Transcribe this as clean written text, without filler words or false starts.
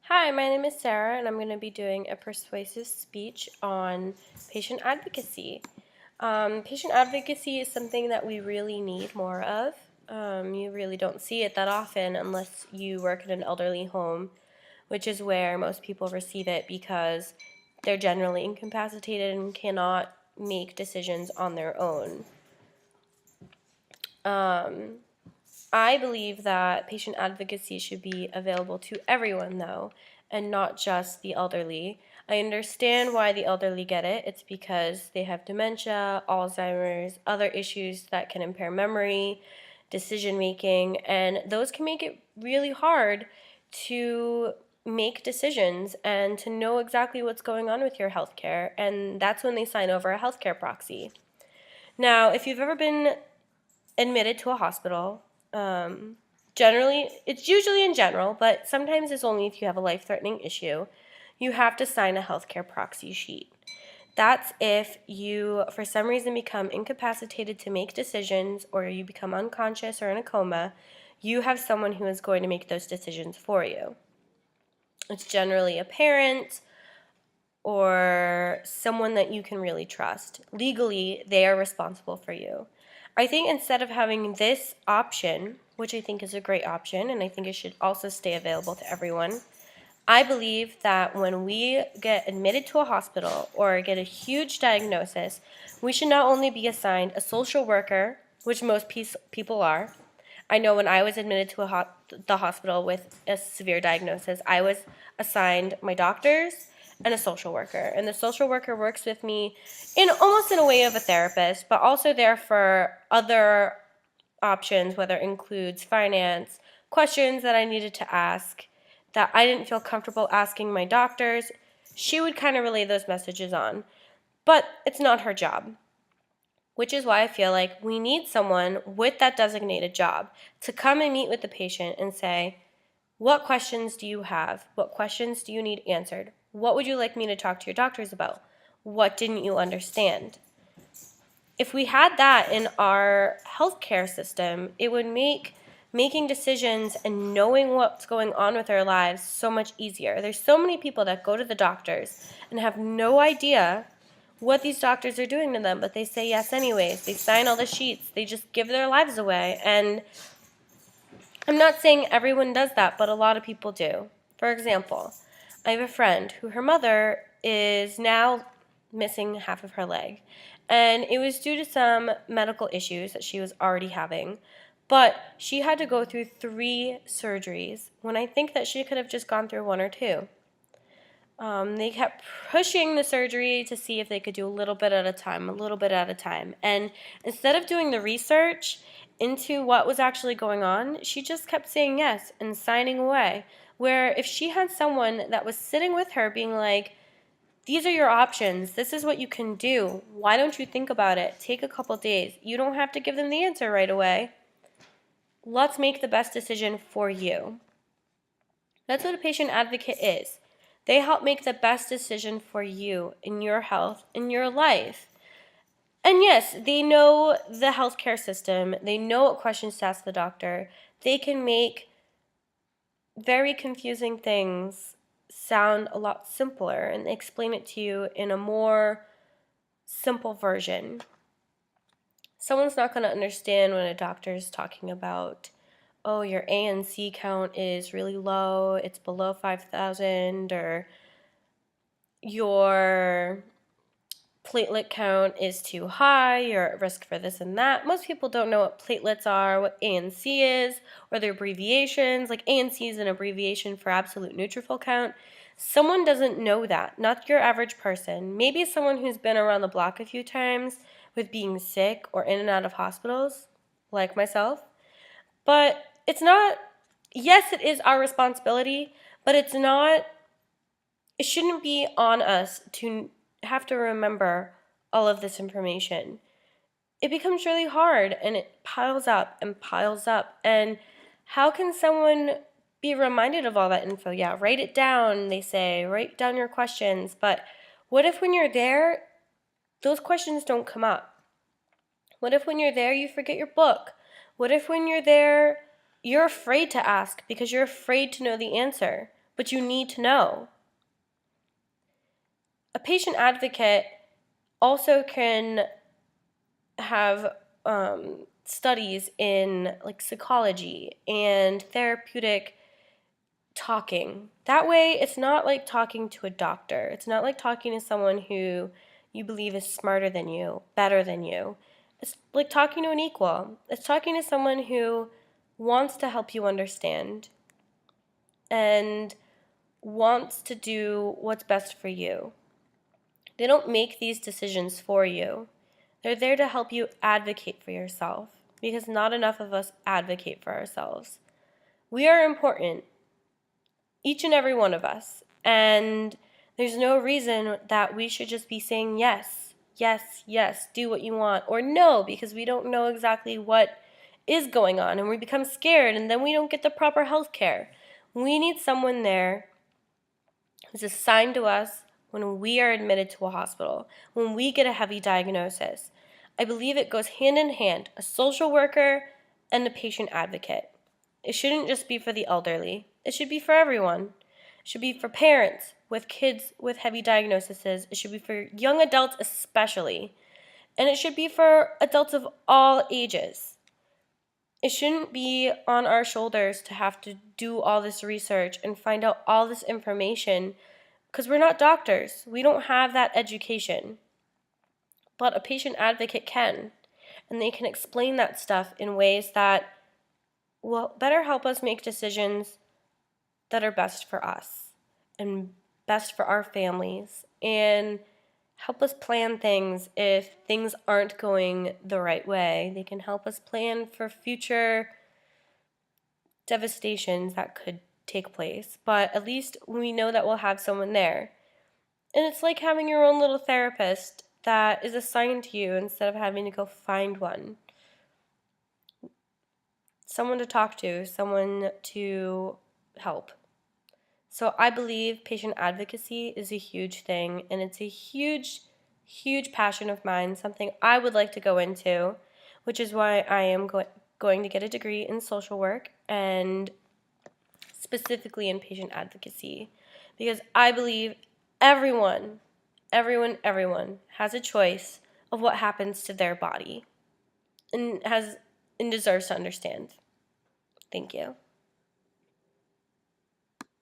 Hi, my name is Sarah, and I'm going to be doing a persuasive speech on patient advocacy. Patient advocacy is something that we really need more of. You really don't see it that often unless you work in an elderly home, which is where most people receive it because they're generally incapacitated and cannot make decisions on their own. I believe that patient advocacy should be available to everyone, though, and not just the elderly. I understand why the elderly get it. It's because they have dementia, Alzheimer's, other issues that can impair memory, decision making, and those can make it really hard to make decisions and to know exactly what's going on with your healthcare. And that's when they sign over a healthcare proxy. Now, if you've ever been admitted to a hospital. Generally, it's usually in general, but sometimes it's only if you have a life-threatening issue. You have to sign a healthcare proxy sheet. That's if you, for some reason, become incapacitated to make decisions or you become unconscious or in a coma, you have someone who is going to make those decisions for you. It's generally a parent or someone that you can really trust. Legally, they are responsible for you. I think instead of having this option, which I think is a great option, and I think it should also stay available to everyone, I believe that when we get admitted to a hospital or get a huge diagnosis, we should not only be assigned a social worker, which most people are. I know when I was admitted to the hospital with a severe diagnosis, I was assigned my doctors and a social worker. And the social worker works with me in almost in a way of a therapist, but also there for other options, whether it includes finance, questions that I needed to ask that I didn't feel comfortable asking my doctors. She would kind of relay those messages on. But it's not her job, which is why I feel like we need someone with that designated job to come and meet with the patient and say, what questions do you have? What questions do you need answered? What would you like me to talk to your doctors about? What didn't you understand? If we had that in our healthcare system, it would make making decisions and knowing what's going on with our lives so much easier. There's so many people that go to the doctors and have no idea what these doctors are doing to them, but they say yes anyways. They sign all the sheets. They just give their lives away. And I'm not saying everyone does that, but a lot of people do. For example, I have a friend who her mother is now missing half of her leg. And it was due to some medical issues that she was already having. But she had to go through 3 surgeries when I think that she could have just gone through 1 or 2. They kept pushing the surgery to see if they could do a little bit at a time, a little bit at a time. And instead of doing the research into what was actually going on, she just kept saying yes and signing away. Where if she had someone that was sitting with her being like, these are your options, this is what you can do, why don't you think about it? Take a couple days. You don't have to give them the answer right away. Let's make the best decision for you. That's what a patient advocate is. They help make the best decision for you in your health, in your life. And yes, they know the healthcare system. They know what questions to ask the doctor. They can make very confusing things sound a lot simpler and explain it to you in a more simple version. Someone's not going to understand when a doctor is talking about, oh, your ANC count is really low, it's below 5,000, or your platelet count is too high, you're at risk for this and that. Most people don't know what platelets are, what ANC is, or their abbreviations. Like ANC is an abbreviation for absolute neutrophil count. Someone doesn't know that, not your average person. Maybe someone who's been around the block a few times with being sick or in and out of hospitals, like myself. But it's not, yes, it is our responsibility, but it shouldn't be on us to have to remember all of this information. It becomes really hard and it piles up and piles up. And how can someone be reminded of all that info? Yeah, write it down, they say, write down your questions. But what if when you're there, those questions don't come up? What if when you're there, you forget your book? What if when you're there, you're afraid to ask because you're afraid to know the answer? but you need to know. A patient advocate also can have studies in like psychology and therapeutic talking. That way, it's not like talking to a doctor. It's not like talking to someone who you believe is smarter than you, better than you. It's like talking to an equal. It's talking to someone who wants to help you understand and wants to do what's best for you. They don't make these decisions for you. They're there to help you advocate for yourself, because not enough of us advocate for ourselves. We are important, each and every one of us, and there's no reason that we should just be saying yes, yes, yes, do what you want, or no, because we don't know exactly what is going on, and we become scared, and then we don't get the proper health care. We need someone there who's assigned to us when we are admitted to a hospital, when we get a heavy diagnosis. I believe it goes hand in hand, a social worker and a patient advocate. It shouldn't just be for the elderly. It should be for everyone. It should be for parents with kids with heavy diagnoses. It should be for young adults especially. And it should be for adults of all ages. It shouldn't be on our shoulders to have to do all this research and find out all this information, because we're not doctors. We don't have that education. But a patient advocate can, and they can explain that stuff in ways that will better help us make decisions that are best for us and best for our families, and help us plan things if things aren't going the right way. They can help us plan for future devastations that could take place, but at least we know that we'll have someone there. And it's like having your own little therapist that is assigned to you instead of having to go find one. Someone to talk to, someone to help. So I believe patient advocacy is a huge thing, and it's a huge, huge passion of mine, something I would like to go into, which is why I am going to get a degree in social work and specifically in patient advocacy, because I believe everyone has a choice of what happens to their body and deserves to understand. Thank you.